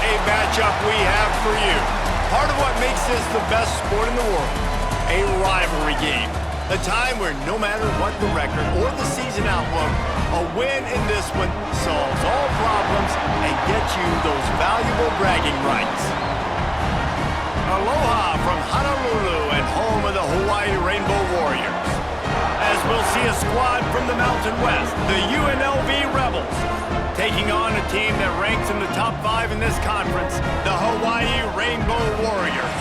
a matchup we have for you. Part of what makes this the best sport in the world, a rivalry game. A time where no matter what the record or the season outlook, a win in this one solves all problems and gets you those valuable bragging rights. Aloha from Honolulu and home of the Hawaii Rainbow Warriors. As we'll see a squad from the Mountain West, the UNLV Rebels, taking on a team that ranks in the top 5 in this conference, the Hawaii Rainbow Warriors.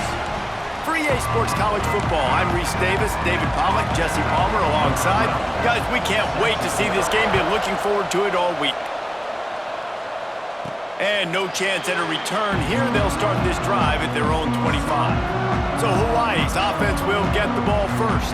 For EA Sports College Football, I'm Reese Davis, David Pollack, Jesse Palmer alongside. Guys, we can't wait to see this game. Been looking forward to it all week. And no chance at a return here. They'll start this drive at their own 25. So Hawaii's offense will get the ball first.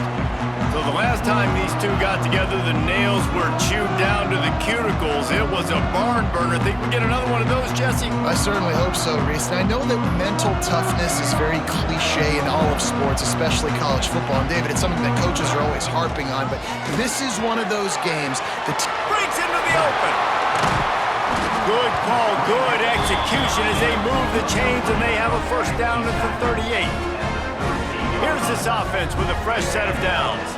So the last time these two got together, the nails were chewed down to the cuticles. It was a barn burner. Think we get another one of those, Jesse? I certainly hope so, Reese. And I know that mental toughness is very cliche in all of sports, especially college football. And David, it's something that coaches are always harping on. But this is one of those games that breaks into the open. Good call, good execution as they move the chains and they have a first down at the 38. Here's this offense with a fresh set of downs.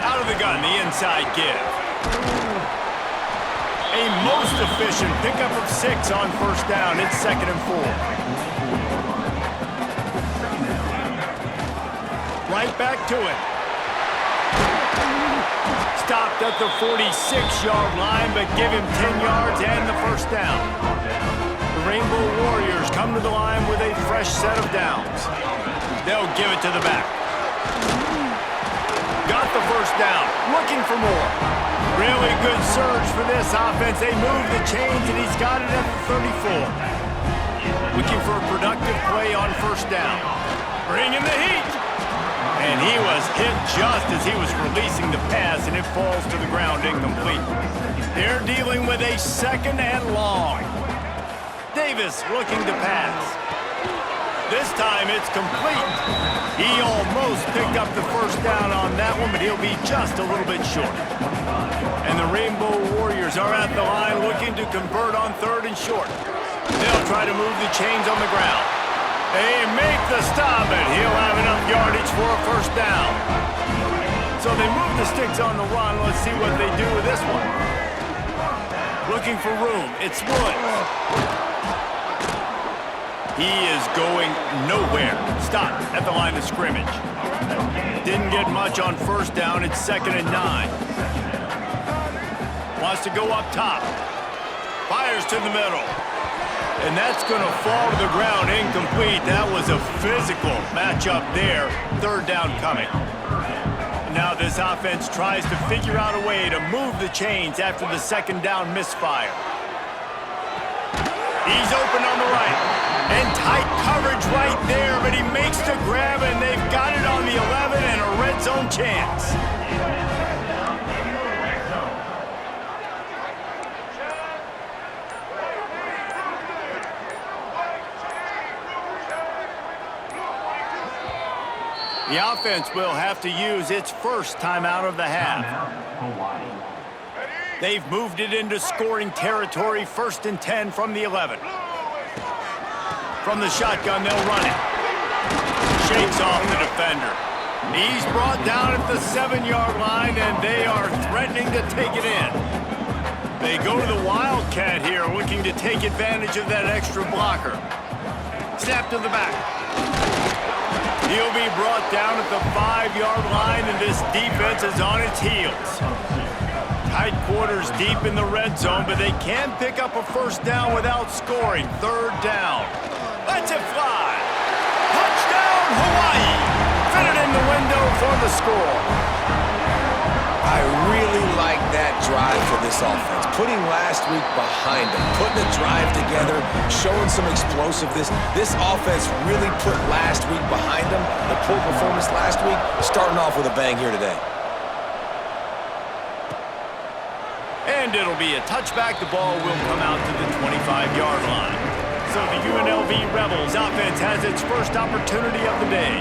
Out of the gun, the inside give. A most efficient pickup of 6 on first down. It's 2nd and 4. Right back to it. Stopped at the 46-yard line, but give him 10 yards and the first down. The Rainbow Warriors come to the line with a fresh set of downs. They'll give it to the back. Got the first down. Looking for more. Really good surge for this offense. They move the chains, and he's got it at the 34. Looking for a productive play on first down. Bringing the heat. And he was hit just as he was releasing the pass, and it falls to the ground incomplete. They're dealing with a 2nd and long. Davis looking to pass. This time it's complete. He almost picked up the first down on that one, but he'll be just a little bit short. And the Rainbow Warriors are at the line looking to convert on 3rd and short. They'll try to move the chains on the ground. They make the stop, and he'll have enough yardage for a first down. So they move the sticks on the run. Let's see what they do with this one. Looking for room. It's Woods. He is going nowhere. Stop at the line of scrimmage. Didn't get much on first down. It's 2nd and 9. Wants to go up top. Fires to the middle. And that's going to fall to the ground incomplete. That was a physical matchup there. 3rd down coming. Now this offense tries to figure out a way to move the chains after the 2nd down misfire. He's open on the right. And tight coverage right there, but he makes the grab, and they've got it on the 11 and a red zone chance. The offense will have to use its first timeout of the half. They've moved it into scoring territory, 1st and 10 from the 11. From the shotgun, they'll run it. Shakes off the defender. He's brought down at the 7-yard line, and they are threatening to take it in. They go to the Wildcat here, looking to take advantage of that extra blocker. Snap to the back. He'll be brought down at the 5-yard line, and this defense is on its heels. Tight quarters deep in the red zone, but they can pick up a first down without scoring. 3rd down. Let's it fly. Touchdown, Hawaii. Fitted in the window for the score. I really like that drive for this offense. Putting last week behind them, putting a drive together, showing some explosiveness. This offense really put last week behind them. The poor performance last week, starting off with a bang here today. And it'll be a touchback. The ball will come out to the 25-yard line. So the UNLV Rebels offense has its first opportunity of the day.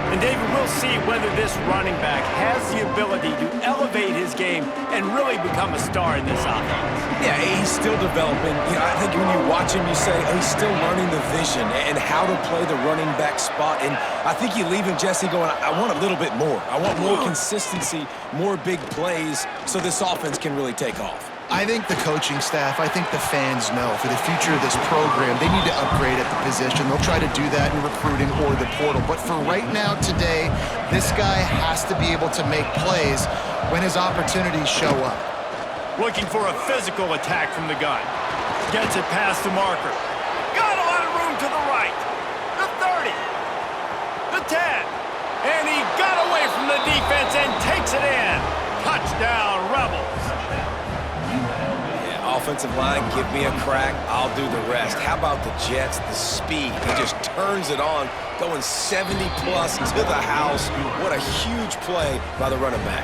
And David, we'll see whether this running back has the ability to elevate his game and really become a star in this offense. Yeah, he's still developing. You know, I think when you watch him, you say, oh, he's still learning the vision and how to play the running back spot. And I think you leave him, Jesse, going, I want a little bit more. I want more consistency, more big plays so this offense can really take off. I think the coaching staff, I think the fans know for the future of this program, they need to upgrade at the position. They'll try to do that in recruiting or the portal. But for right now, today, this guy has to be able to make plays when his opportunities show up. Looking for a physical attack from the gun. Gets it past the marker. Got a lot of room to the right. The 30. The 10. And he got away from the defense and takes it in. Touchdown, Rebels. Offensive line, give me a crack, I'll do the rest. How about the Jets, the speed? He just turns it on, going 70-plus to the house. What a huge play by the running back.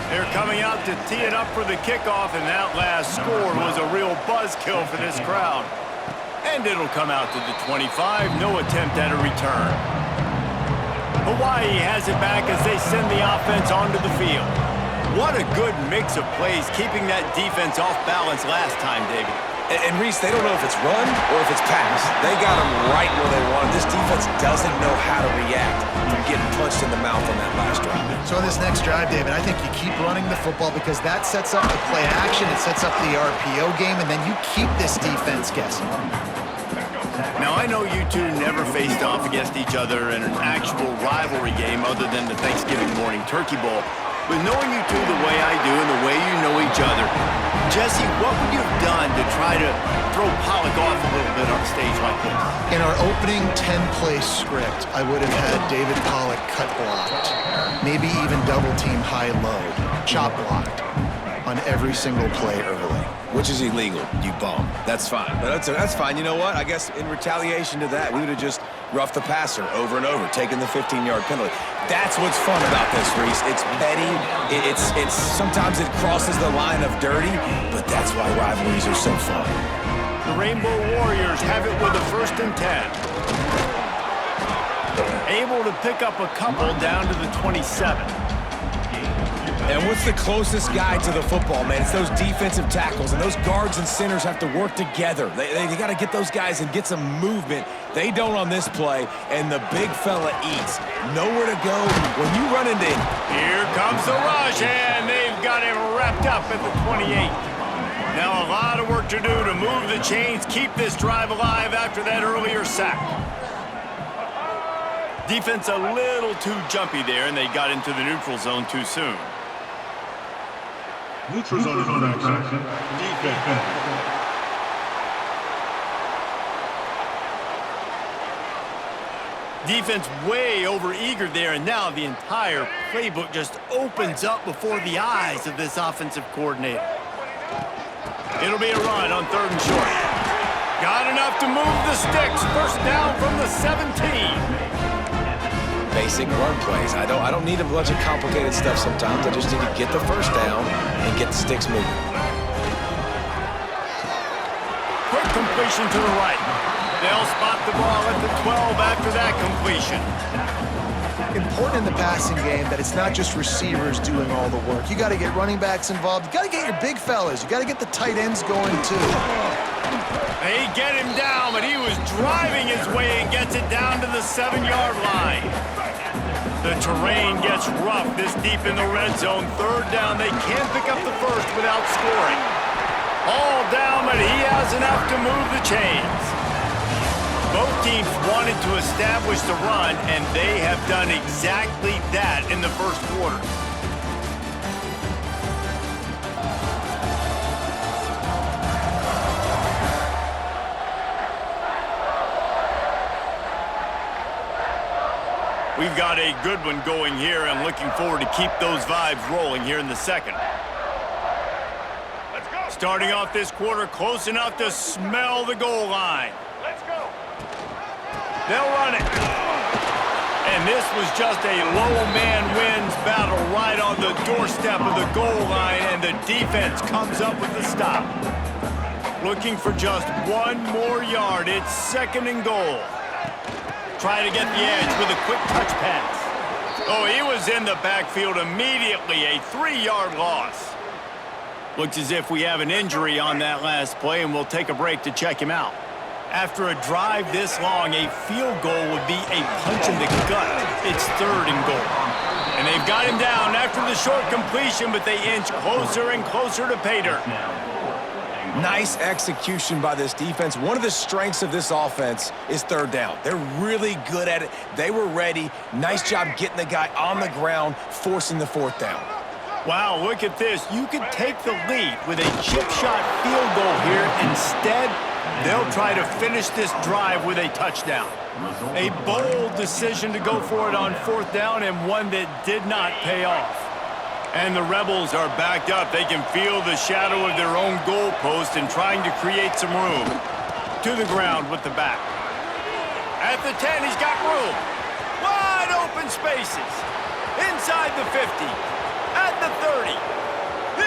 They're coming out to tee it up for the kickoff, and that last score was a real buzzkill for this crowd. And it'll come out to the 25, no attempt at a return. Hawaii has it back as they send the offense onto the field. What a good mix of plays, keeping that defense off balance last time, David. And Reese, they don't know if it's run or if it's pass. They got them right where they want. This defense doesn't know how to react from getting punched in the mouth on that last drive. So on this next drive, David, I think you keep running the football because that sets up the play action, it sets up the RPO game, and then you keep this defense guessing. Now, I know you two never faced off against each other in an actual rivalry game other than the Thanksgiving morning Turkey Bowl. But knowing you two the way I do and the way you know each other, Jesse, what would you have done to try to throw Pollock off a little bit on a stage like this? In our opening 10-play script, I would have had David Pollock cut blocked, maybe even double-team high-low, chop blocked on every single play early. Which is illegal, you bum. That's fine. But that's fine. You know what? I guess in retaliation to that, we would have just roughed the passer over and over, taking the 15-yard penalty. That's what's fun about this, Reese. It's petty. It's sometimes it crosses the line of dirty, but that's why rivalries are so fun. The Rainbow Warriors have it with a 1st and 10. Able to pick up a couple down to the 27. And what's the closest guy to the football, man? It's those defensive tackles, and those guards and centers have to work together. They got to get those guys and get some movement. They don't on this play, and the big fella eats. Nowhere to go when you run into him. Here comes the rush, and they've got him wrapped up at the 28. Now a lot of work to do to move the chains, keep this drive alive after that earlier sack. Defense a little too jumpy there, and they got into the neutral zone too soon. Neutral zone action. Defense. Defense way over eager there, and now the entire playbook just opens up before the eyes of this offensive coordinator. It'll be a run on 3rd and short. Got enough to move the sticks. 1st down from the 17. Basic run plays. I don't need a bunch of complicated stuff sometimes. I just need to get the 1st down and get the sticks moving. Quick completion to the right. They'll spot the ball at the 12 after that completion. Important in the passing game that it's not just receivers doing all the work. You got to get running backs involved. You got to get your big fellas. You got to get the tight ends going too. They get him down, but he was driving his way and gets it down to the 7-yard line. The terrain gets rough this deep in the red zone. 3rd down, they can't pick up the 1st without scoring. All down, but he has enough to move the chains. Both teams wanted to establish the run, and they have done exactly that in the 1st quarter. We've got a good one going here. I'm looking forward to keep those vibes rolling here in the 2nd. Let's go. Starting off this quarter close enough to smell the goal line. Let's go. They'll run it. And this was just a low man wins battle right on the doorstep of the goal line, and the defense comes up with the stop. Looking for just 1 more yard. It's 2nd and goal. Try to get the edge with a quick touch pass. Oh, he was in the backfield immediately, a 3-yard loss. Looks as if we have an injury on that last play, and we'll take a break to check him out. After a drive this long, a field goal would be a punch in the gut. It's 3rd and goal. And they've got him down after the short completion, but they inch closer and closer to pay dirt. Nice execution by this defense. One of the strengths of this offense is 3rd down. They're really good at it. They were ready. Nice job getting the guy on the ground, forcing the 4th down. Wow, look at this. You could take the lead with a chip shot field goal here. Instead, they'll try to finish this drive with a touchdown. A bold decision to go for it on 4th down, and one that did not pay off. And the Rebels are backed up. They can feel the shadow of their own goalpost and trying to create some room. To the ground with the back. At the 10, he's got room. Wide open spaces. Inside the 50. At the 30.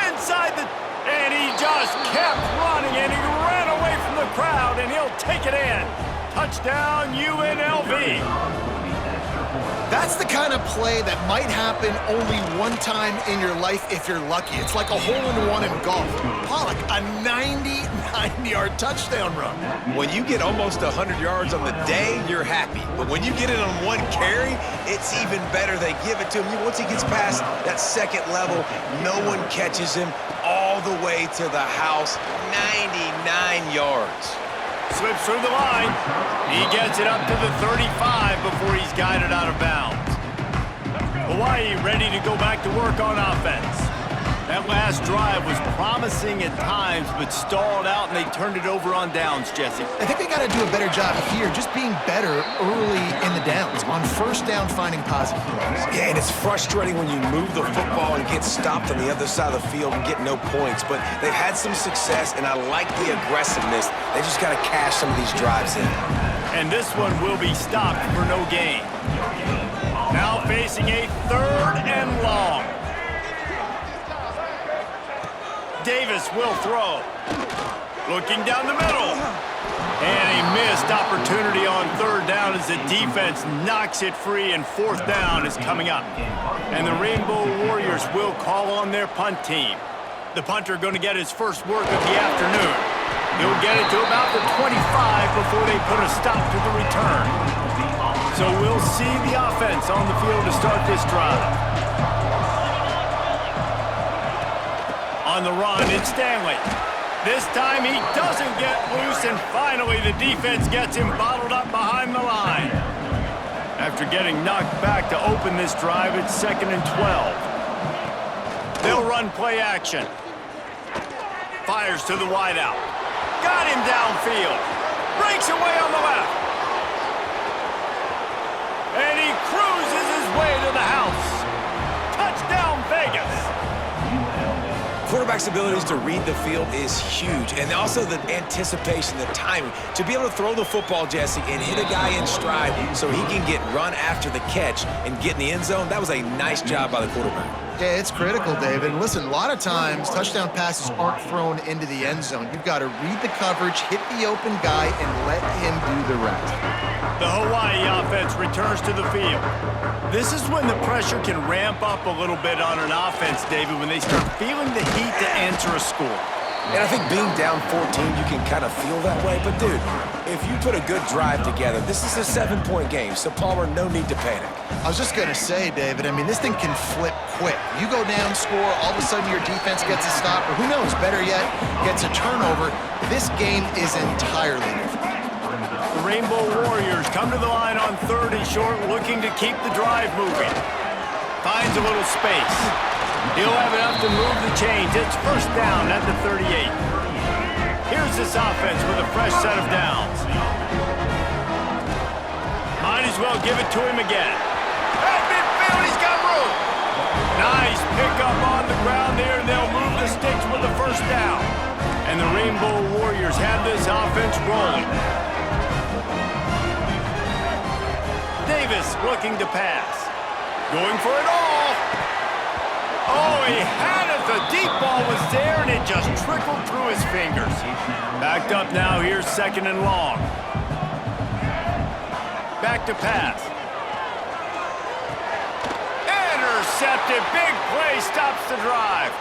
Inside the... And he just kept running, and he ran away from the crowd, and he'll take it in. Touchdown, UNLV. That's the kind of play that might happen only one time in your life if you're lucky. It's like a hole-in-one in golf. Pollock, a 99-yard touchdown run. When you get almost 100 yards on the day, you're happy. But when you get it on one carry, it's even better. They give it to him. Once he gets past that 2nd level, no one catches him all the way to the house. 99 yards. Slips through the line. He gets it up to the 35 before he's guided out of bounds. Hawaii ready to go back to work on offense. That last drive was promising at times, but stalled out, and they turned it over on downs, Jesse. I think they got to do a better job here, just being better early in the downs. On 1st down, finding positive plays. Yeah, and it's frustrating when you move the football and get stopped on the other side of the field and get no points. But they've had some success, and I like the aggressiveness. They just got to cash some of these drives in. And this one will be stopped for no gain. Now facing a 3rd and long. Davis will throw. Looking down the middle. And a missed opportunity on 3rd down as the defense knocks it free, and 4th down is coming up. And the Rainbow Warriors will call on their punt team. The punter going to get his first work of the afternoon. He'll get it to about the 25 before they put a stop to the return. So we'll see the offense on the field to start this drive. On the run, it's Stanley. This time he doesn't get loose, and finally the defense gets him bottled up behind the line. After getting knocked back to open this drive, it's 2nd and 12. They'll run play action. Fires to the wideout. Got him downfield. Breaks away on the left. And he cruises his way to the house. Touchdown, Vegas. Quarterback's abilities to read the field is huge, and also the anticipation, the timing. To be able to throw the football, Jesse, and hit a guy in stride so he can get run after the catch and get in the end zone, that was a nice job by the quarterback. Yeah, it's critical, David. Listen, a lot of times touchdown passes aren't thrown into the end zone. You've got to read the coverage, hit the open guy, and let him do the rest. The Hawaii offense returns to the field. This is when the pressure can ramp up a little bit on an offense, David, when they start feeling the heat to answer a score. And I think being down 14, you can kind of feel that way. But, dude, if you put a good drive together, this is a 7-point game, so, Palmer, no need to panic. I was just going to say, David, I mean, this thing can flip quick. You go down, score, all of a sudden your defense gets a stop, or who knows, better yet, gets a turnover. This game is entirely different. The Rainbow Warriors come to the line on 3rd and short, looking to keep the drive moving. Finds a little space. He'll have enough to move the chains. It's 1st down at the 38. Here's this offense with a fresh set of downs. Might as well give it to him again. At midfield, he's got room. Nice pickup on the ground there. They'll move the sticks with the 1st down. And the Rainbow Warriors have this offense rolling. Davis looking to pass. Going for it all. Oh, he had it. The deep ball was there, and it just trickled through his fingers. Backed up now. Here's 2nd and long. Back to pass. intercepted. Big play stops the drive.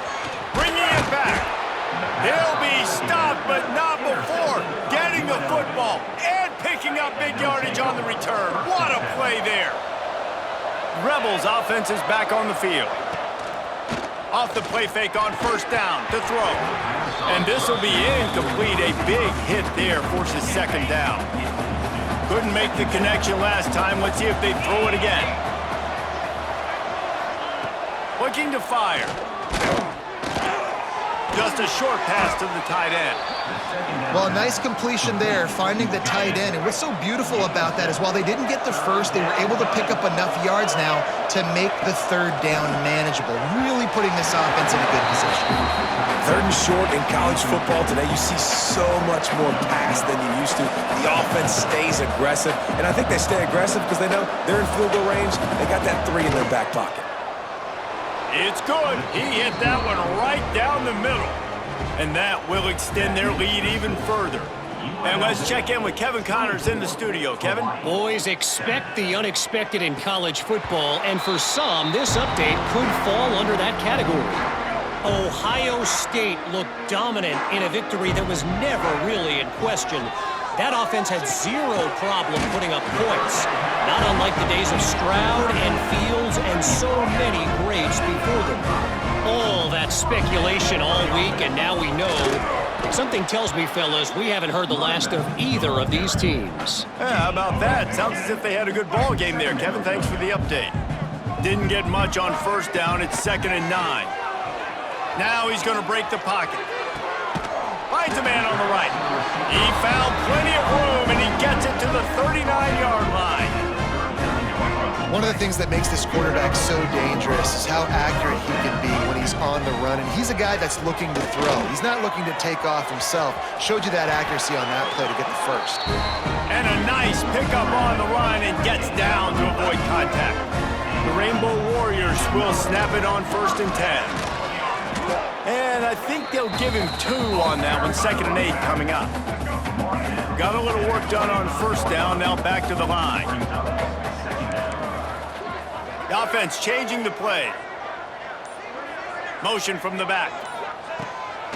Bringing it back. He'll be stopped, but not before getting the football and picking up big yardage on the return. What a play there. Rebels offense is back on the field. Off the play fake on first down to throw. And this will be incomplete. A big hit there forces second down. Couldn't make the connection last time. Let's see if they throw it again. Looking to fire. Just a short pass to the tight end. Well, a nice completion there, finding the tight end. And what's so beautiful about that is while they didn't get the first, they were able to pick up enough yards now to make the third down manageable, really putting this offense in a good position. Third and short in college football today, you see so much more pass than you used to. The offense stays aggressive, and I think they stay aggressive because they know they're in field goal range. They got that 3 in their back pocket. It's good. He hit that one right down the middle. And that will extend their lead even further. And let's check in with Kevin Connors in the studio. Kevin? Boys, expect the unexpected in college football, and for some, this update could fall under that category. Ohio State looked dominant in a victory that was never really in question. That offense had zero problem putting up points, not unlike the days of Stroud and Fields and so many greats before them. All that speculation all week, and now we know. Something tells me, fellas, we haven't heard the last of either of these teams. Yeah, how about that? Sounds as if they had a good ball game there. Kevin, thanks for the update. Didn't get much on first down. It's 2nd and 9. Now he's going to break the pocket. Finds a man on the right. He found plenty of room, and he gets it to the 39-yard line. One of the things that makes this quarterback so dangerous is how accurate he can be when he's on the run. And he's a guy that's looking to throw. He's not looking to take off himself. Showed you that accuracy on that play to get the first. And a nice pickup on the line and gets down to avoid contact. The Rainbow Warriors will snap it on 1st and 10. And I think they'll give him 2 on that one. 2nd and 8 coming up. Got a little work done on first down. Now back to the line. The offense changing the play. Motion from the back.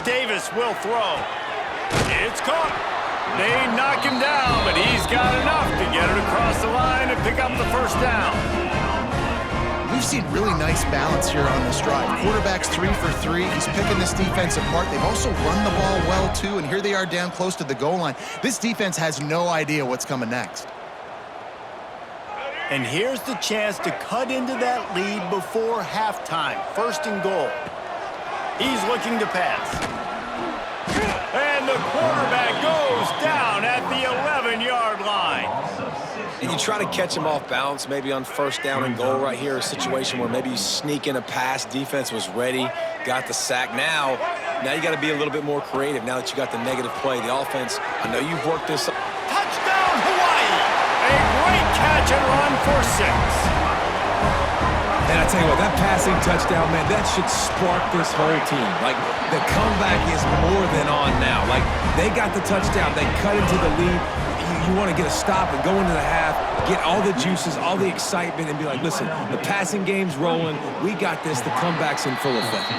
Davis will throw. It's caught. They knock him down, but he's got enough to get it across the line and pick up the first down. We've seen really nice balance here on this drive. Quarterback's 3 for 3. He's picking this defense apart. They've also run the ball well, too, and here they are down close to the goal line. This defense has no idea what's coming next. And here's the chance to cut into that lead before halftime. 1st and goal. He's looking to pass. And the quarterback goes down at the 11-yard line. And you try to catch him off balance, maybe on 1st down and goal right here, a situation where maybe you sneak in a pass, defense was ready, got the sack. Now you got to be a little bit more creative now that you got the negative play. The offense, I know you've worked this up. Touchdown, Hawaii! A great catch and run for 6. And I tell you what, that passing touchdown, man, that should spark this whole team. Like, the comeback is more than on now. Like, they got the touchdown. They cut into the lead. You want to get a stop and go into the half, get all the juices, all the excitement, and be like, listen, the passing game's rolling. We got this. The comeback's in full effect.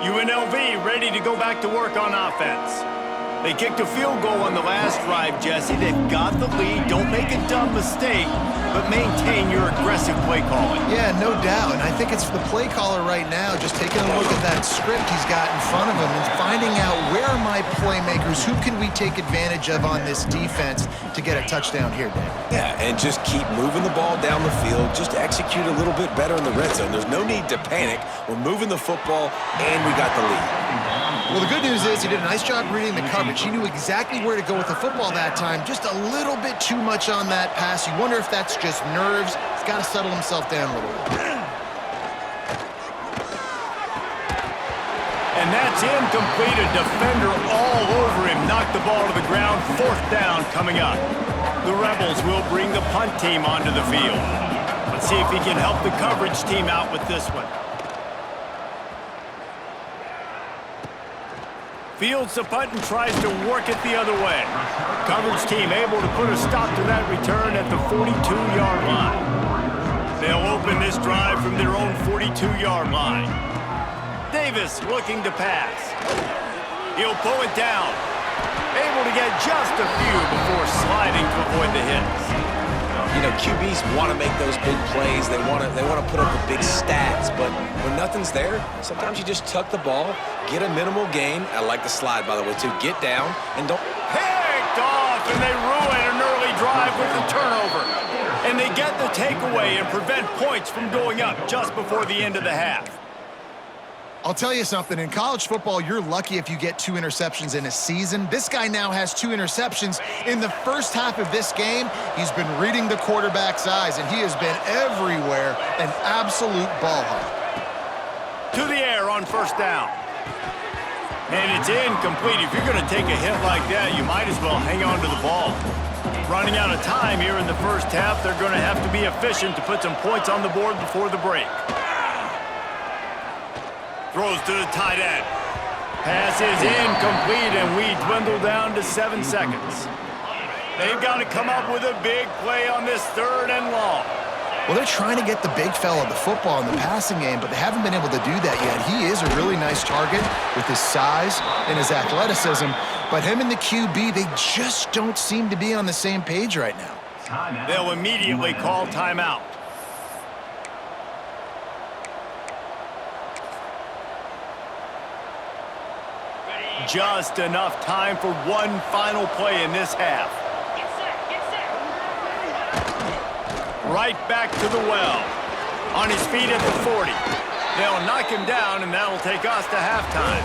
UNLV ready to go back to work on offense. They kicked a field goal on the last drive, Jesse. They've got the lead. Don't make a dumb mistake, but maintain your aggressive play calling. Yeah, no doubt. And I think it's the play caller right now just taking a look at that script he's got in front of him and finding out where are my playmakers, who can we take advantage of on this defense to get a touchdown here, Dan. Yeah, and just keep moving the ball down the field. Just execute a little bit better in the red zone. There's no need to panic. We're moving the football, and we got the lead. Well, the good news is he did a nice job reading the coverage. He knew exactly where to go with the football that time. Just a little bit too much on that pass. You wonder if that's just nerves. He's got to settle himself down a little bit. And that's incomplete. A defender all over him. Knocked the ball to the ground. 4th down coming up. The Rebels will bring the punt team onto the field. Let's see if he can help the coverage team out with this one. Fields the punt and tries to work it the other way. Coverage team able to put a stop to that return at the 42-yard line. They'll open this drive from their own 42-yard line. Davis looking to pass. He'll pull it down. Able to get just a few before sliding to avoid the hits. You know, QBs want to make those big plays. They want to put up the big stats. But when nothing's there, sometimes you just tuck the ball, get a minimal gain. I like the slide, by the way, too. Get down and don't. Picked off, and they ruin an early drive with the turnover. And they get the takeaway and prevent points from going up just before the end of the half. I'll tell you something, in college football, you're lucky if you get 2 interceptions in a season. This guy now has 2 interceptions. In the first half of this game, he's been reading the quarterback's eyes, and he has been everywhere, an absolute ball hawk. To the air on first down. And it's incomplete. If you're going to take a hit like that, you might as well hang on to the ball. Running out of time here in the first half, they're going to have to be efficient to put some points on the board before the break. Throws to the tight end. Pass is incomplete, and we dwindle down to 7 seconds. They've got to come up with a big play on this 3rd and long. Well, they're trying to get the big fella the football in the passing game, but they haven't been able to do that yet. He is a really nice target with his size and his athleticism, but him and the QB, they just don't seem to be on the same page right now. They'll immediately call timeout. Just enough time for one final play in this half. Right back to the well. On his feet at the 40. They'll knock him down, and that'll take us to halftime.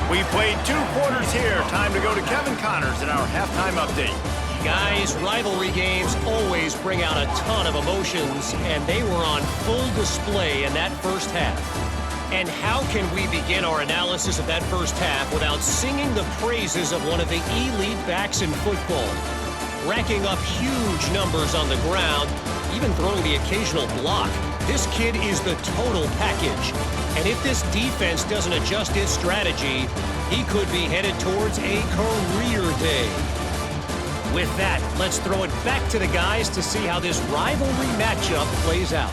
We played 2 quarters here. Time to go to Kevin Connors in our halftime update. Guys, rivalry games always bring out a ton of emotions, and they were on full display in that first half. And how can we begin our analysis of that first half without singing the praises of one of the elite backs in football? Racking up huge numbers on the ground, even throwing the occasional block. This kid is the total package. And if this defense doesn't adjust its strategy, he could be headed towards a career day. With that, let's throw it back to the guys to see how this rivalry matchup plays out.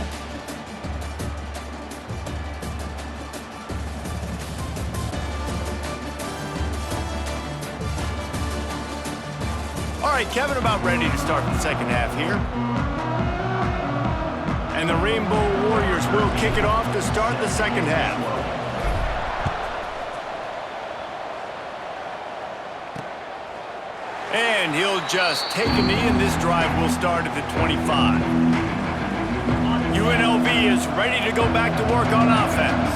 All right, Kevin, about ready to start the second half here. And the Rainbow Warriors will kick it off to start the second half. And he'll just take a knee, and this drive will start at the 25. UNLV is ready to go back to work on offense.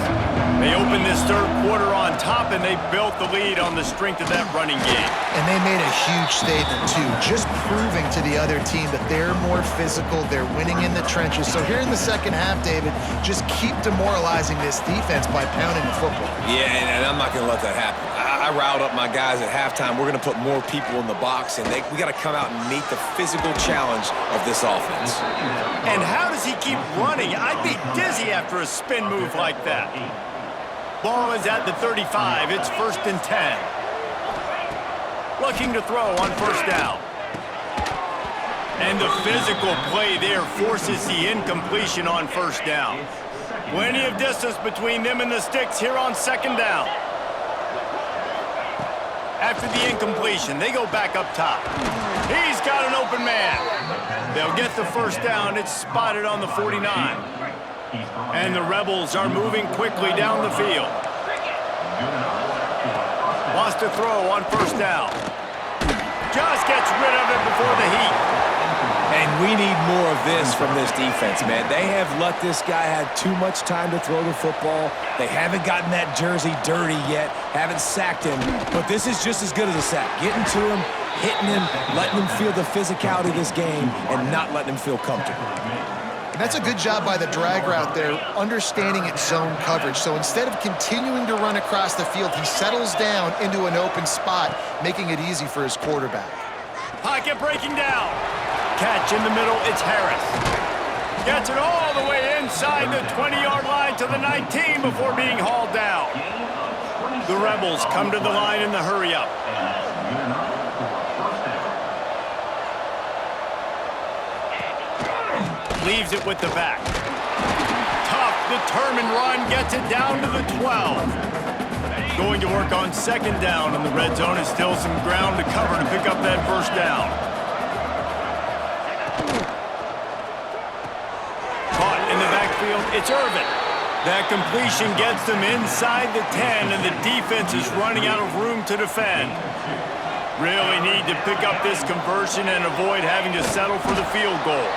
They opened this 3rd quarter on top, and they built the lead on the strength of that running game. And they made a huge statement, too, just proving to the other team that they're more physical, they're winning in the trenches. So here in the second half, David, just keep demoralizing this defense by pounding the football. Yeah, and I'm not going to let that happen. I riled up my guys at halftime. We're going to put more people in the box, and we got to come out and meet the physical challenge of this offense. And how does he keep running? I'd be dizzy after a spin move like that. Ball is at the 35. It's 1st and 10. Looking to throw on first down. And the physical play there forces the incompletion on first down. Plenty of distance between them and the sticks here on second down. After the incompletion, they go back up top. He's got an open man. They'll get the first down. It's spotted on the 49. And the Rebels are moving quickly down the field. Wants to throw on first down. Just gets rid of it before the heat. And we need more of this from this defense, man. They have let this guy have too much time to throw the football. They haven't gotten that jersey dirty yet, haven't sacked him. But this is just as good as a sack. Getting to him, hitting him, letting him feel the physicality of this game, and not letting him feel comfortable. And that's a good job by the drag route there, understanding its zone coverage. So instead of continuing to run across the field, he settles down into an open spot, making it easy for his quarterback. Pocket breaking down. Catch in the middle, it's Harris. Gets it all the way inside the 20-yard line to the 19 before being hauled down. The Rebels come to the line in the hurry-up. Leaves it with the back. Tough, determined run, gets it down to the 12. Going to work on second down, and the red zone is still some ground to cover to pick up that first down. Caught in the backfield, it's Irvin. That completion gets them inside the 10, and the defense is running out of room to defend. Really need to pick up this conversion and avoid having to settle for the field goal.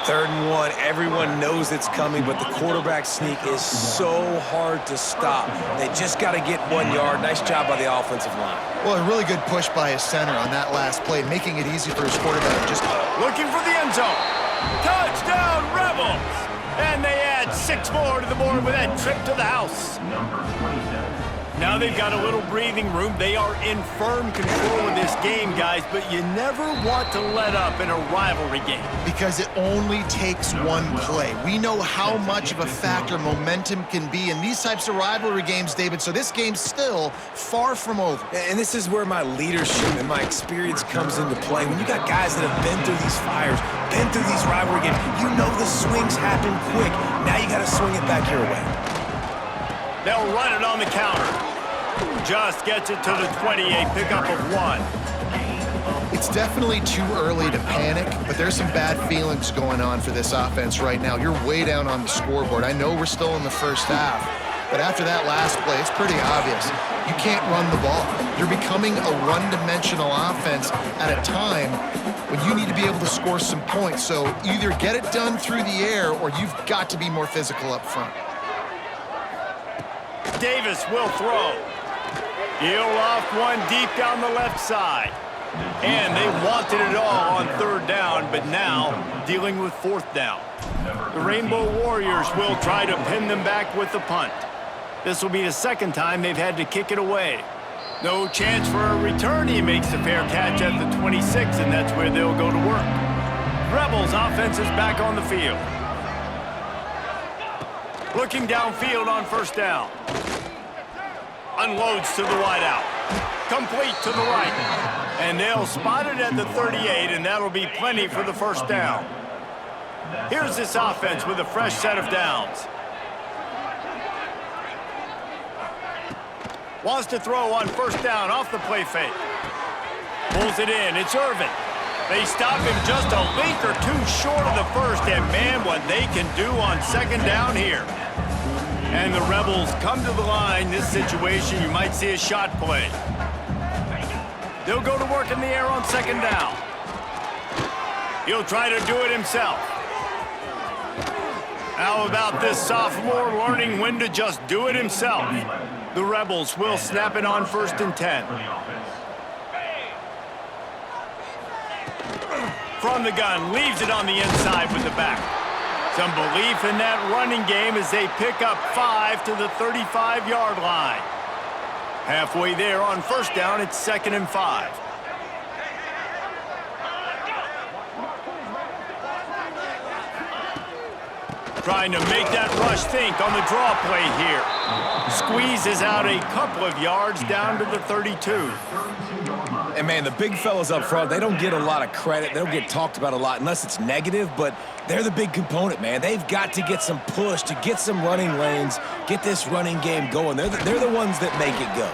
3rd and 1, everyone knows it's coming, but the quarterback sneak is so hard to stop. They just got to get 1 yard. Nice job by the offensive line. Well, a really good push by his center on that last play, making it easy for his quarterback. Just looking for the end zone. Touchdown, Rebels! And they add 6 more to the board with that trip to the house. Now they've got a little breathing room. They are in firm control of this game, guys, but you never want to let up in a rivalry game. Because it only takes one play. We know how much of a factor momentum can be in these types of rivalry games, David, so this game's still far from over. And this is where my leadership and my experience comes into play. When you got guys that have been through these fires, been through these rivalry games, you know the swings happen quick. Now you got to swing it back your way. They'll run it on the counter. Just gets it to the 20, a pickup of 1. It's definitely too early to panic, but there's some bad feelings going on for this offense right now. You're way down on the scoreboard. I know we're still in the first half, but after that last play, it's pretty obvious. You can't run the ball. You're becoming a one-dimensional offense at a time when you need to be able to score some points. So either get it done through the air or you've got to be more physical up front. Davis will throw. He'll loft one deep down the left side. And they wanted it all on 3rd down, but now dealing with 4th down. The Rainbow Warriors will try to pin them back with the punt. This will be the 2nd time they've had to kick it away. No chance for a return. He makes the fair catch at the 26, and that's where they'll go to work. Rebels offense is back on the field. Looking downfield on 1st down. Unloads to the wideout. Complete to the right. And they'll spot it at the 38, and that'll be plenty for the 1st down. Here's this offense with a fresh set of downs. Wants to throw on 1st down off the play fake. Pulls it in. It's Irvin. They stop him just a link or two short of the 1st, and man, what they can do on 2nd down here. And the Rebels come to the line. This situation, you might see a shot play. They'll go to work in the air on 2nd down. He'll try to do it himself. How about this sophomore learning when to just do it himself? The Rebels will snap it on 1st and 10. From the gun, leaves it on the inside with the back. Some belief in that running game as they pick up 5 to the 35-yard line. Halfway there on 1st down, it's 2nd and 5. Trying to make that rush think on the draw play here. Squeezes out a couple of yards down to the 32. And, man, the big fellas up front, they don't get a lot of credit. They don't get talked about a lot unless it's negative, but they're the big component, man. They've got to get some push, to get some running lanes, get this running game going. They're the ones that make it go.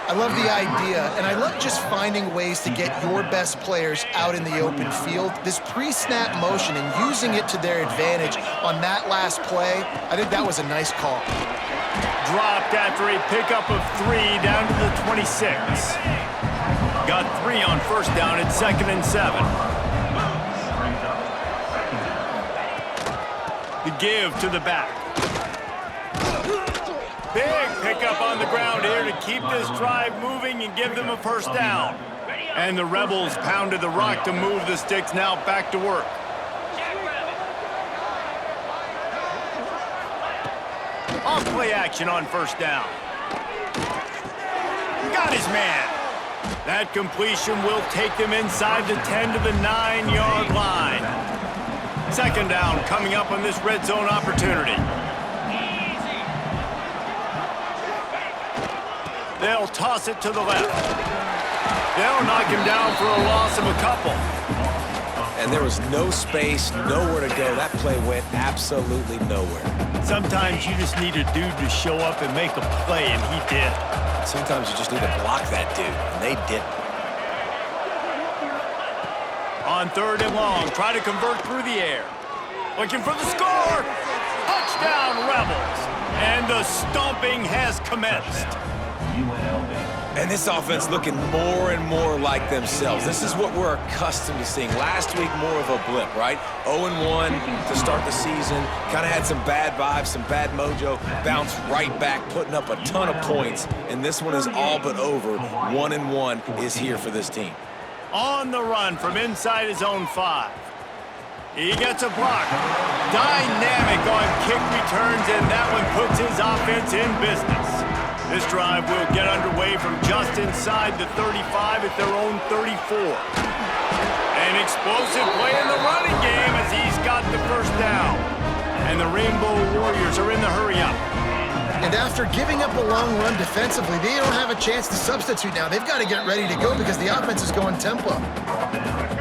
I love the idea, and I love just finding ways to get your best players out in the open field. This pre-snap motion and using it to their advantage on that last play, I think that was a nice call. Dropped after a pickup of 3 down to the 26. Got 3 on 1st down at 2nd and 7. The give to the back. Big pickup on the ground here to keep this drive moving and give them a 1st down. And the Rebels pounded the rock to move the sticks, now back to work. Off play action on 1st down. Got his man. That completion will take them inside the 10 to the 9-yard line. 2nd down coming up on this red zone opportunity. They'll toss it to the left. They'll knock him down for a loss of a couple. And there was no space, nowhere to go. That play went absolutely nowhere. Sometimes you just need a dude to show up and make a play, and he did. Sometimes you just need to block that dude, and they didn't. On 3rd and long, try to convert through the air. Looking for the score. Touchdown, Rebels. And the stomping has commenced. And this offense looking more and more like themselves. This is what we're accustomed to seeing. Last week, more of a blip, right? 0-1 to start the season. Kind of had some bad vibes, some bad mojo. Bounced right back, putting up a ton of points. And this one is all but over. 1-1 is here for this team. On the run from inside his own 5. He gets a block. Dynamic on kick returns, and that one puts his offense in business. This drive will get underway from just inside the 35 at their own 34. An explosive play in the running game as he's got the first down. And the Rainbow Warriors are in the hurry-up. And after giving up a long run defensively, they don't have a chance to substitute now. They've got to get ready to go because the offense is going tempo.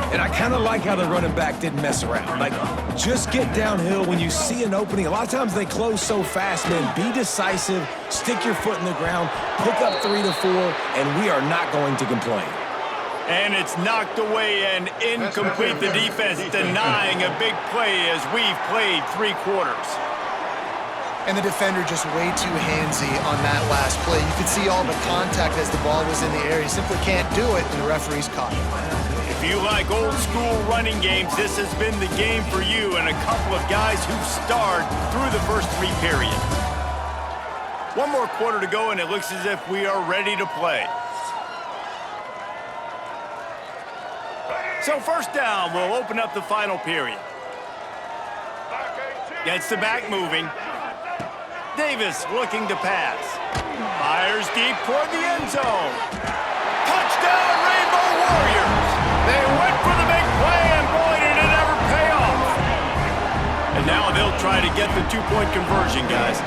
And I kind of like how the running back didn't mess around. Like, just get downhill when you see an opening. A lot of times they close so fast, man. Be decisive, stick your foot in the ground, pick up 3 to 4, and we are not going to complain. And it's knocked away and incomplete. The defense denying a big play as we've played 3 quarters. And the defender just way too handsy on that last play. You could see all the contact as the ball was in the air. He simply can't do it, and the referee's caught him. If you like old-school running games, this has been the game for you and a couple of guys who've starred through the first 3 periods. 1 more quarter to go, and it looks as if we are ready to play. So first down, we'll open up the final period. Gets the back moving. Davis looking to pass. Fires deep toward the end zone. Touchdown, Rainbow Warriors! They went for the big play, and boy, did it ever pay off. And now they'll try to get the 2-point conversion, guys.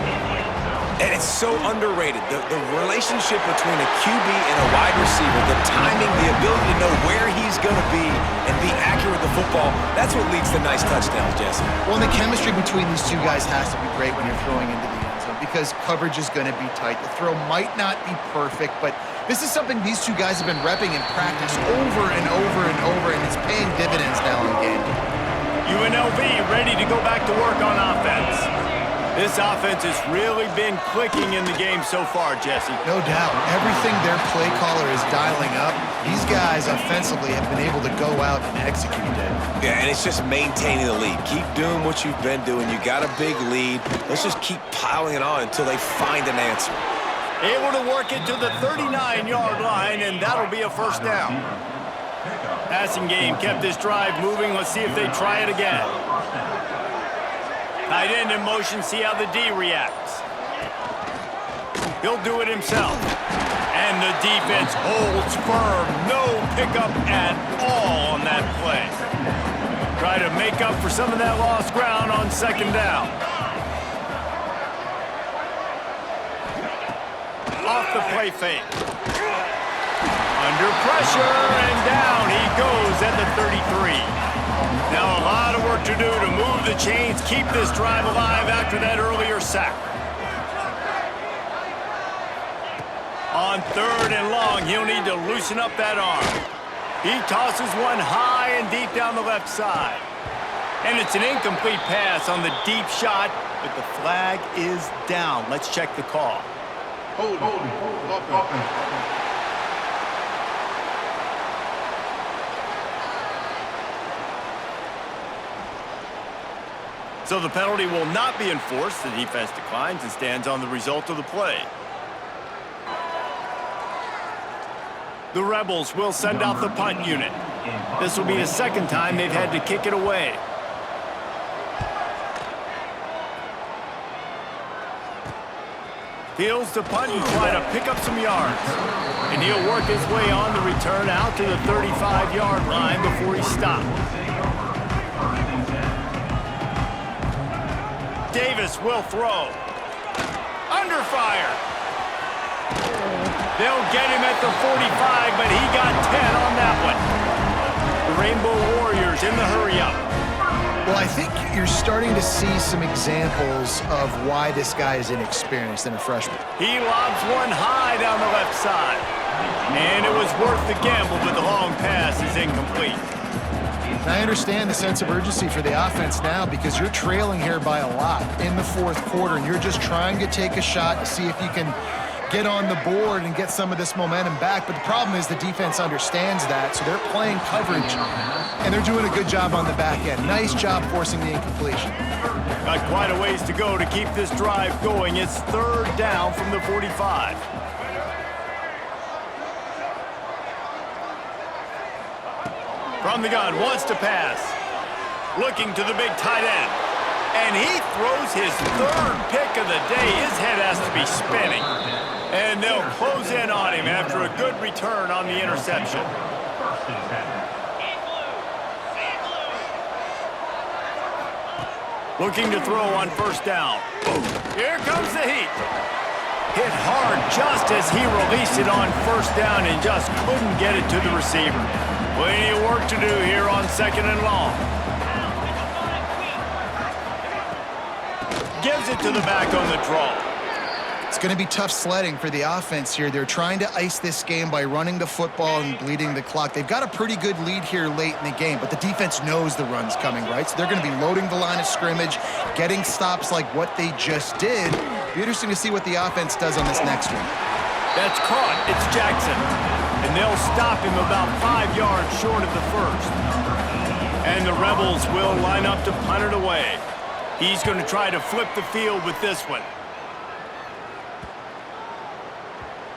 And it's so underrated. The relationship between a QB and a wide receiver, the timing, the ability to know where he's going to be and be accurate with the football, that's what leads to nice touchdowns, Jesse. Well, the chemistry between these 2 guys has to be great when you're throwing into the end zone because coverage is going to be tight. The throw might not be perfect, but this is something these 2 guys have been repping in practice over and over and over, and it's paying dividends now in game. UNLV ready to go back to work on offense. This offense has really been clicking in the game so far, Jesse. No doubt. Everything their play caller is dialing up, these guys offensively have been able to go out and execute it. Yeah, and it's just maintaining the lead. Keep doing what you've been doing. You got a big lead. Let's just keep piling it on until they find an answer. Able to work it to the 39-yard line, and that'll be a first down. Passing game kept this drive moving. Let's see if they try it again. Tight end in motion, see how the D reacts. He'll do it himself. And the defense holds firm. No pickup at all on that play. Try to make up for some of that lost ground on 2nd down. Off the play fake. Under pressure, and down he goes at the 33. Now a lot of work to do to move the chains, keep this drive alive after that earlier sack. On 3rd and long, he'll need to loosen up that arm. He tosses one high and deep down the left side. And it's an incomplete pass on the deep shot, but the flag is down. Let's check the call. Hold offense. So the penalty will not be enforced. The defense declines and stands on the result of the play. The Rebels will send out the punt unit. This will be the 2nd time they've had to kick it away. Fields to punt and try to pick up some yards. And he'll work his way on the return out to the 35-yard line before he stops. Davis will throw. Under fire. They'll get him at the 45, but he got 10 on that one. The Rainbow Warriors in the hurry-up. Well, I think you're starting to see some examples of why this guy is inexperienced and a freshman. He lobs one high down the left side. And it was worth the gamble, but the long pass is incomplete. And I understand the sense of urgency for the offense now because you're trailing here by a lot in the fourth quarter, and you're just trying to take a shot to see if you can get on the board and get some of this momentum back. But the problem is the defense understands that, so they're playing coverage, and they're doing a good job on the back end. Nice job forcing the incompletion. Got quite a ways to go to keep this drive going. It's third down from the 45. From the gun, wants to pass. Looking to the big tight end. And he throws his third pick of the day. His head has to be spinning. And they'll close in on him after a good return on the interception. Looking to throw on first down. Here comes the heat. Hit hard just as he released it on first down and just couldn't get it to the receiver. Plenty of work to do here on second and long. Gives it to the back on the draw. It's going to be tough sledding for the offense here. They're trying to ice this game by running the football and bleeding the clock. They've got a pretty good lead here late in the game, but the defense knows the run's coming, right? So they're going to be loading the line of scrimmage, getting stops like what they just did. It'll be interesting to see what the offense does on this next one. That's caught. It's Jackson. And they'll stop him about 5 yards short of the first. And the Rebels will line up to punt it away. He's going to try to flip the field with this one.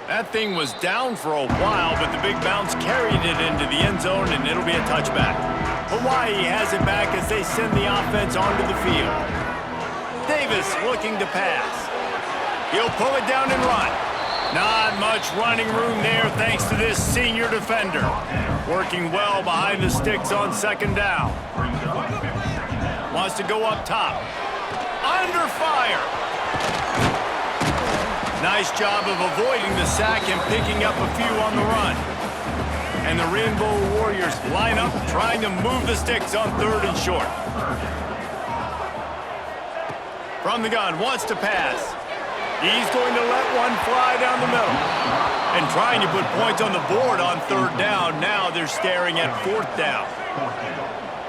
That thing was down for a while, but the big bounce carried it into the end zone, and it'll be a touchback. Hawaii has it back as they send the offense onto the field. Davis looking to pass. He'll pull it down and run. Not much running room there thanks to this senior defender. Working well behind the sticks on second down. Wants to go up top. Under fire. Nice job of avoiding the sack and picking up a few on the run. And the Rainbow Warriors line up trying to move the sticks on third and short. From the gun, wants to pass. He's going to let one fly down the middle. And trying to put points on the board on third down. Now they're staring at fourth down.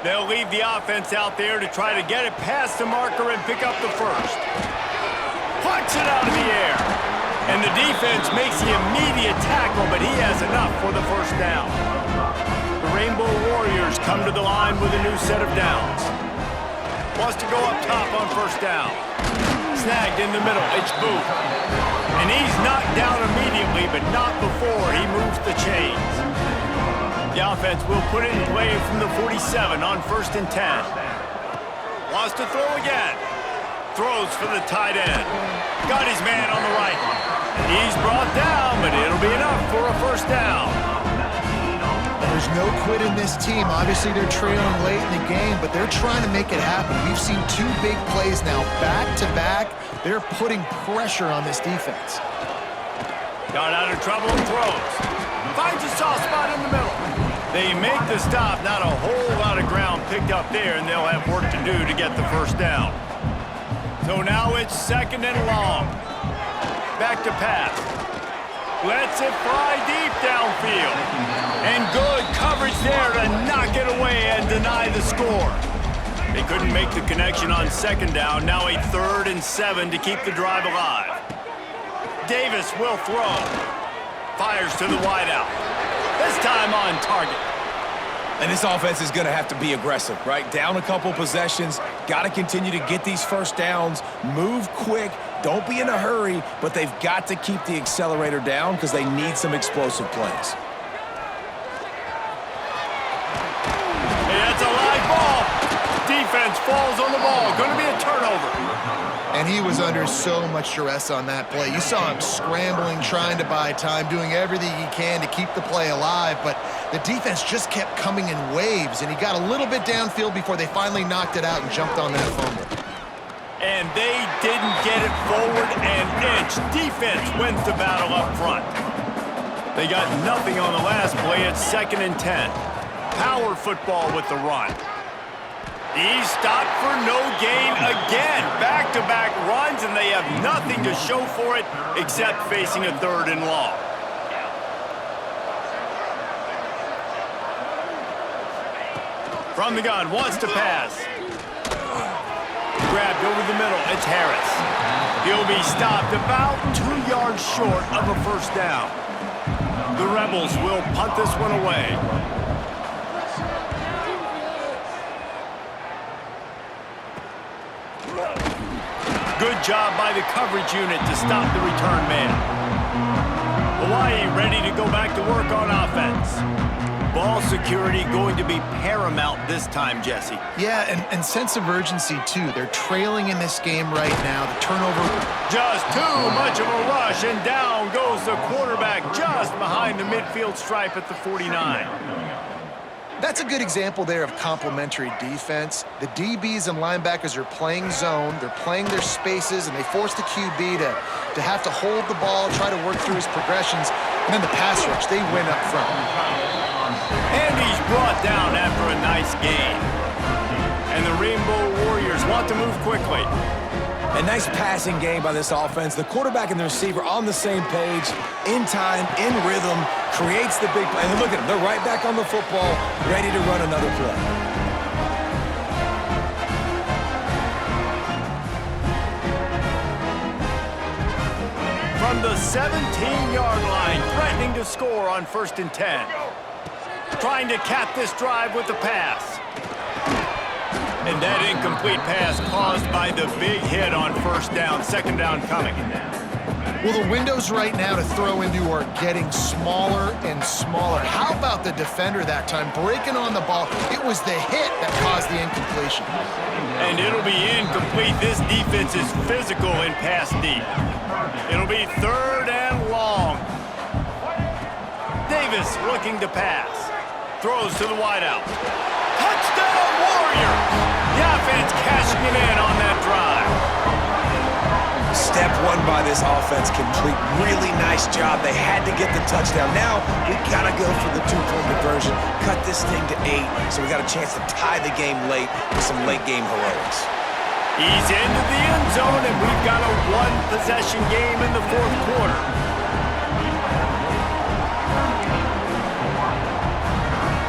They'll leave the offense out there to try to get it past the marker and pick up the first. Puts it out of the air. And the defense makes the immediate tackle, but he has enough for the first down. The Rainbow Warriors come to the line with a new set of downs. Wants to go up top on first down. Snagged in the middle, it's Booth. And he's knocked down immediately, but not before he moves the chains. The offense will put it in play from the 47 on first and 10. Wants to throw again. Throws for the tight end. Got his man on the right. He's brought down, but it'll be enough for a first down. There's no quit in this team. Obviously, they're trailing late in the game, but they're trying to make it happen. We've seen two big plays now, back-to-back. They're putting pressure on this defense. Got out of trouble and throws. Finds a soft spot in the middle. They make the stop. Not a whole lot of ground picked up there, and they'll have work to do to get the first down. So now it's second and long. Back to pass. Lets it fly deep downfield. And good coverage there to knock it away and deny the score. They couldn't make the connection on second down. Now a 3rd and 7 to keep the drive alive. Davis will throw. Fires to the wideout. This time on target. And this offense is going to have to be aggressive, right? Down a couple possessions. Got to continue to get these first downs. Move quick. Don't be in a hurry, but they've got to keep the accelerator down because they need some explosive plays. Hey, that's a live ball. Defense falls on the ball. Going to be a turnover. And he was under so much duress on that play. You saw him scrambling, trying to buy time, doing everything he can to keep the play alive, but the defense just kept coming in waves, and he got a little bit downfield before they finally knocked it out and jumped on that fumble. And they didn't get it forward an inch. Defense wins the battle up front. They got nothing on the last play. It's 2nd and 10. Power football with the run. He's stopped for no gain again. Back-to-back runs, and they have nothing to show for it except facing a 3rd and long. From the gun, wants to pass. Grabbed over the middle, it's Harris. He'll be stopped about 2 yards short of a 1st down. The Rebels will punt this one away. Good job by the coverage unit to stop the return man. Hawaii ready to go back to work on offense. Ball security going to be paramount this time, Jesse. Yeah, and sense of urgency, too. They're trailing in this game right now. The turnover. Just too much of a rush, and down goes the quarterback just behind the midfield stripe at the 49. That's a good example there of complementary defense. The DBs and linebackers are playing zone. They're playing their spaces, and they force the QB to have to hold the ball, try to work through his progressions, and then the pass rush, they win up front. And he's brought down after a nice gain. And the Rainbow Warriors want to move quickly. A nice passing game by this offense. The quarterback and the receiver on the same page, in time, in rhythm, creates the big play. And look at them, they're right back on the football, ready to run another play. From the 17-yard line, threatening to score on 1st and 10. Trying to cap this drive with the pass. And that incomplete pass caused by the big hit on 1st down, 2nd down coming. Well, the windows right now to throw into are getting smaller and smaller. How about the defender that time breaking on the ball? It was the hit that caused the incompletion. And it'll be incomplete. This defense is physical in pass deep. It'll be 3rd and long. Davis looking to pass. Throws to the wideout. Touchdown Warriors! The offense cashing it in on that drive. Step one by this offense complete. Really nice job. They had to get the touchdown. Now, we got to go for the 2-point conversion. Cut this thing to 8, so we got a chance to tie the game late with some late-game heroics. He's into the end zone, and we've got a 1-possession game in the 4th quarter.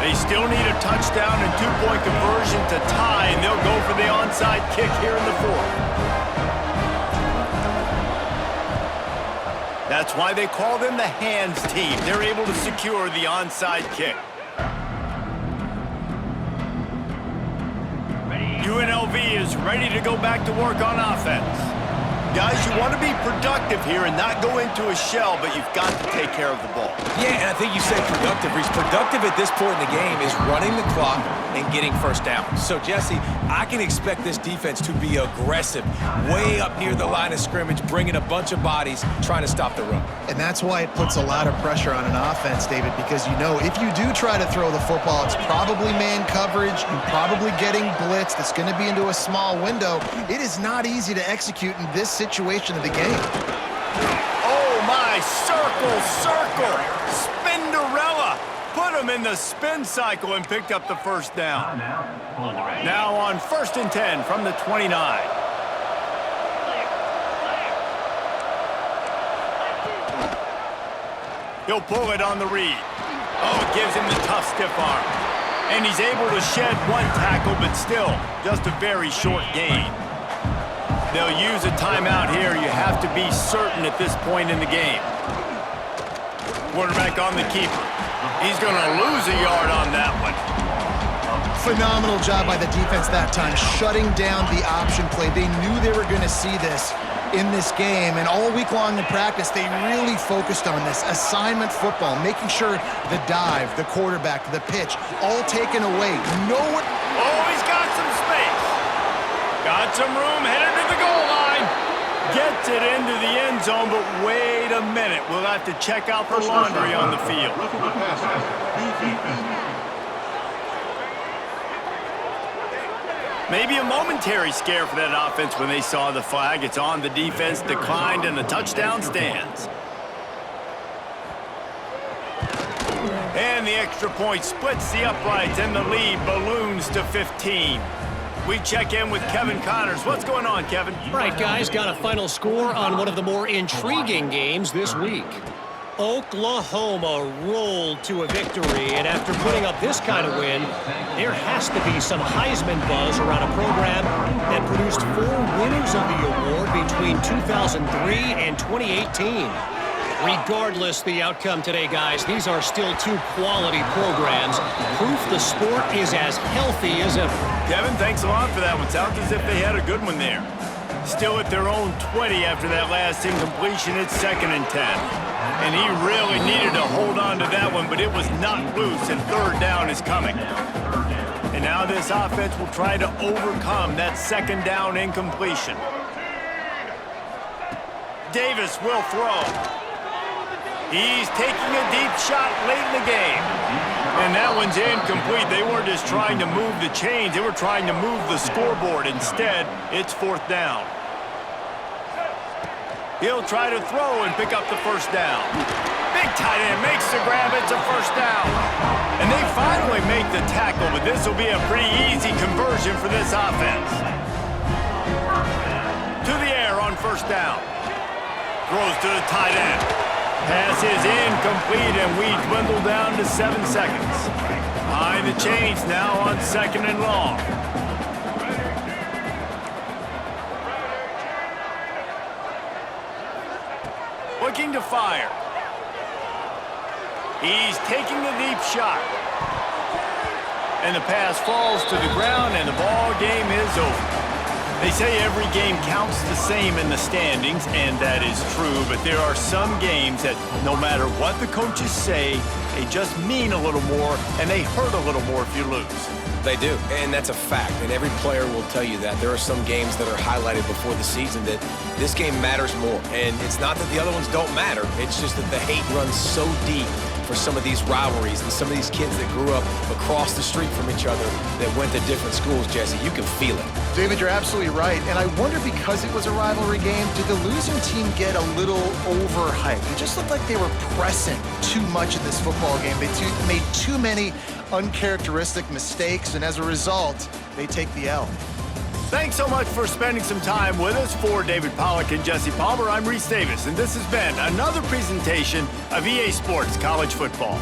They still need a touchdown and 2-point conversion to tie, and they'll go for the onside kick here in the 4th. That's why they call them the hands team. They're able to secure the onside kick. UNLV is ready to go back to work on offense. Guys, you want to be productive here and not go into a shell, but you've got to take care of the ball. Yeah, and I think you said productive. He's productive at this point in the game is running the clock and getting 1st down. So, Jesse, I can expect this defense to be aggressive, way up near the line of scrimmage, bringing a bunch of bodies, trying to stop the run. And that's why it puts a lot of pressure on an offense, David, because you know if you do try to throw the football, it's probably man coverage, you're probably getting blitzed, it's going to be into a small window. It is not easy to execute in this situation of the game. Oh my, circle, Spinderella. Put him in the spin cycle and picked up the 1st down. Now on 1st and 10 from the 29. He'll pull it on the read. Oh, it gives him the tough stiff arm. And he's able to shed 1 tackle, but still just a very short gain. They'll use a timeout here. You have to be certain at this point in the game. Quarterback on the keeper. He's going to lose a yard on that one. Phenomenal job by the defense that time, shutting down the option play. They knew they were going to see this in this game, and all week long in practice, they really focused on this. Assignment football, making sure the dive, the quarterback, the pitch, all taken away. Oh, he's got some space. Got some room, headed to the goal line. Gets it into the end zone, but wait a minute. We'll have to check out the laundry on the field. Maybe a momentary scare for that offense when they saw the flag. It's on the defense, declined, and the touchdown stands. And the extra point splits the uprights, and the lead balloons to 15. We check in with Kevin Connors. What's going on, Kevin? All right, guys, got a final score on one of the more intriguing games this week. Oklahoma rolled to a victory, and after putting up this kind of win, there has to be some Heisman buzz around a program that produced 4 winners of the award between 2003 and 2018. Regardless the outcome today, guys, these are still 2 quality programs. Proof the sport is as healthy as ever. Kevin, thanks a lot for that one. Sounds as if they had a good one there. Still at their own 20 after that last incompletion. It's 2nd and 10. And he really needed to hold on to that one, but it was not loose, and 3rd down is coming. And now this offense will try to overcome that 2nd down incompletion. Davis will throw. He's taking a deep shot late in the game. And that one's incomplete. They weren't just trying to move the chains. They were trying to move the scoreboard. Instead, it's 4th down. He'll try to throw and pick up the 1st down. Big tight end makes the grab. It's a 1st down. And they finally make the tackle, but this will be a pretty easy conversion for this offense. To the air on 1st down. Throws to the tight end. Pass is incomplete, and we dwindle down to 7 seconds. Behind the chains now on 2nd and long. Looking to fire. He's taking the deep shot. And the pass falls to the ground, and the ball game is over. They say every game counts the same in the standings, and that is true, but there are some games that no matter what the coaches say, they just mean a little more, and they hurt a little more if you lose. They do, and that's a fact, and every player will tell you that. There are some games that are highlighted before the season that this game matters more, and it's not that the other ones don't matter. It's just that the hate runs so deep for some of these rivalries and some of these kids that grew up across the street from each other that went to different schools, Jesse. You can feel it. David, you're absolutely right. And I wonder, because it was a rivalry game, did the losing team get a little overhyped? It just looked like they were pressing too much in this football game. They made too many uncharacteristic mistakes, and as a result, they take the L. Thanks so much for spending some time with us. For David Pollack and Jesse Palmer, I'm Reese Davis, and this has been another presentation of EA Sports College Football.